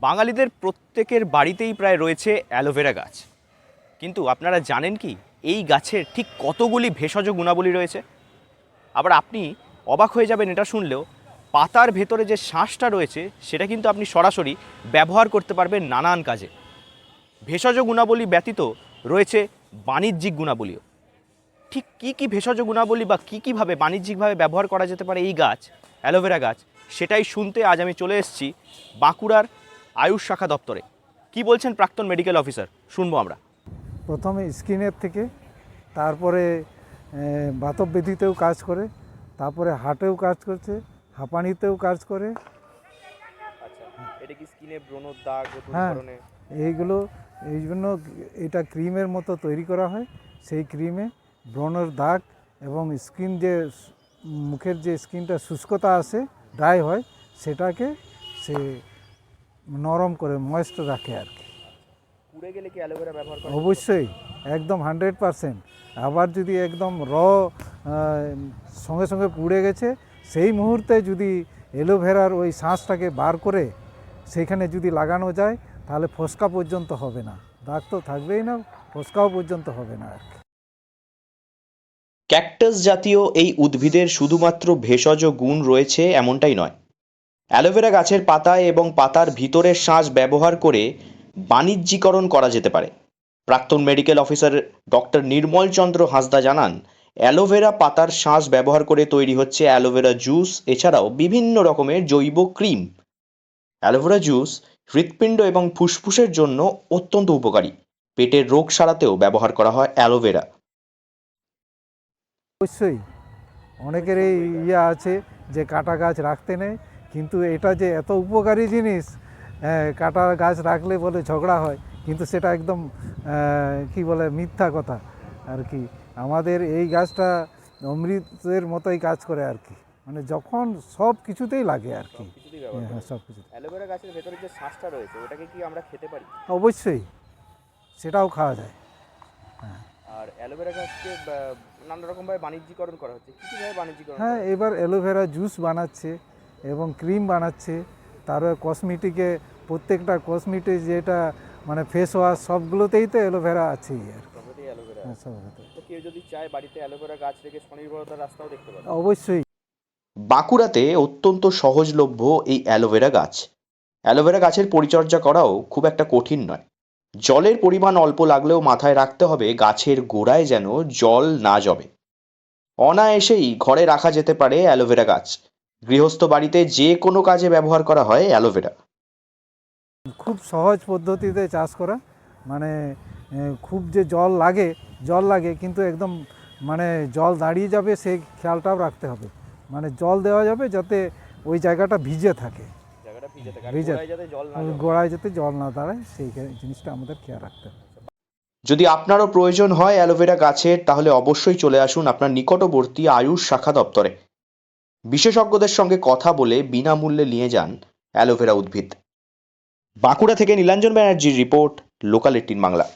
বাঙালিদের প্রত্যেকের বাড়িতেই প্রায় রয়েছে অ্যালোভেরা গাছ, কিন্তু আপনারা জানেন কি এই গাছের ঠিক কতগুলি ভেষজ গুণাবলী রয়েছে? আবার আপনি অবাক হয়ে যাবেন এটা শুনলেও, পাতার ভেতরে যে শাঁসটা রয়েছে সেটা কিন্তু আপনি সরাসরি ব্যবহার করতে পারবেন নানান কাজে। ভেষজ গুণাবলী ব্যতীত রয়েছে বাণিজ্যিক গুণাবলীও। ঠিক কী কী ভেষজ গুণাবলী বা কীভাবে বাণিজ্যিকভাবে ব্যবহার করা যেতে পারে এই গাছ, অ্যালোভেরা গাছ, সেটাই শুনতে আজ আমি চলে এসেছি বাঁকুড়ার আয়ুষ শাখা দপ্তরে। কি বলছেন প্রাক্তন মেডিকেল অফিসার, শুনবো আমরা। প্রথমে স্কিনের থেকে, তারপরে বাতব্যথিতেও কাজ করে, তারপরে হার্টেও কাজ করছে, হাঁপানিতেও কাজ করে। আচ্ছা, এটা কি স্কিনে ব্রণর দাগ হ্যাঁ, এইগুলো এই জন্য এটা ক্রিমের মতো তৈরি করা হয়। সেই ক্রিমে ব্রণের দাগ এবং স্কিন যে মুখের যে স্কিনটা শুষ্কতা আসে, ড্রাই হয়, সেটাকে সে নরম করে ময়েস্ট রাখে আর কি। পুড়ে গেলে কি অ্যালোভেরা ব্যবহার করা? অবশ্যই, একদম 100%। আবার যদি একদম সঙ্গে সঙ্গে পুড়ে গেছে, সেই মুহূর্তে যদি অ্যালোভেরার ওই শাঁসটাকে বার করে সেইখানে যদি লাগানো যায়, তাহলে ফোসকা পর্যন্ত হবে না। দাগ তো থাকবেই না, ফোসকাও পর্যন্ত হবে না আর কি। ক্যাকটাস জাতীয় এই উদ্ভিদের শুধুমাত্র ভেষজ গুণ রয়েছে এমনটাই নয়। অ্যালোভেরা গাছের পাতায় এবং পাতার ভিতরের শাঁস ব্যবহার করে বাণিজ্যিকরণ করা যেতে পারে। প্রাক্তন মেডিকেল অফিসার ডক্টর নির্মল চন্দ্র হাঁসদা জানান, অ্যালোভেরা পাতার শাঁস ব্যবহার করে তৈরি হচ্ছে অ্যালোভেরা জুস, এছাড়াও বিভিন্ন রকমের জৈব ক্রিম। অ্যালোভেরা জুস হৃৎপিণ্ড এবং ফুসফুসের জন্য অত্যন্ত উপকারী। পেটের রোগ সারাতেও ব্যবহার করা হয় অ্যালোভেরা। অবশ্যই অনেকের এই আছে যে কাটা গাছ রাখতে নেই, কিন্তু এটা যে এত উপকারী জিনিস, কাটা গাছ রাখলে বলে ঝগড়া হয়, কিন্তু সেটা একদম কি বলে মিথ্যা কথা আর কি। আমাদের এই গাছটা অমৃতের মতোই কাজ করে আর কি, মানে যখন সব কিছুতেই লাগে আর কি। হ্যাঁ, সব কিছু। অ্যালোভেরা গাছের ভেতরে যে শাঁসটা রয়েছে ওটাকে কি আমরা খেতে পারি? অবশ্যই, সেটাও খাওয়া যায়। হ্যাঁ, আর অ্যালোভেরা গাছকে নানা রকমভাবে বাণিজ্যিকরণ করা হচ্ছে, কীভাবে বাণিজ্যিকরণ? হ্যাঁ, এবার অ্যালোভেরা জুস বানাচ্ছে এবং ক্রিম বানাচ্ছে। তারপরে কসমেটিকে, প্রত্যেকটা কসমেটিক যেটা মানে ফেস ওয়াশ, সবগুলোতেই তো অ্যালোভেরা আছেই আর কি। সবটাই অ্যালোভেরা। হ্যাঁ, সবগুলোতে। তো কেউ যদি চায় বাড়িতে অ্যালোভেরা গাছ রেখে স্বনির্ভরতার রাস্তাও দেখতে পারে। অবশ্যই। বাঁকুড়াতে অত্যন্ত সহজলভ্য এই অ্যালোভেরা গাছ। অ্যালোভেরা গাছের পরিচর্যা করাও খুব একটা কঠিন নয়। জলের পরিমাণ অল্প লাগলেও মাথায় রাখতে হবে গাছের গোড়ায় যেন জল না জমে। অনায়াসেই ঘরে রাখা যেতে পারে অ্যালোভেরা গাছ। গৃহস্থ বাড়িতে যে কোনো কাজে ব্যবহার করা হয় অ্যালোভেরা। খুব সহজ পদ্ধতিতে চাষ করা, মানে খুব যে জল লাগে কিন্তু একদম মানে জল দাঁড়িয়ে যাবে সেই খেয়ালটাও রাখতে হবে। মানে জল দেওয়া যাবে যাতে ওই জায়গাটা ভিজে থাকে, গোড়ায় যাতে জল না দাঁড়ায়, সেই জিনিসটা আমাদের খেয়াল রাখতে হবে। যদি আপনারও প্রয়োজন হয় অ্যালোভেরা গাছের, তাহলে অবশ্যই চলে আসুন আপনার নিকটবর্তী আয়ুষ শাখা দপ্তরে। বিশেষজ্ঞদের সঙ্গে কথা বলে বিনামূল্যে নিয়ে যান অ্যালোভেরা উদ্ভিদ। বাঁকুড়া থেকে নীলাঞ্জন ব্যানার্জির রিপোর্ট, লোকাল 18 বাংলা।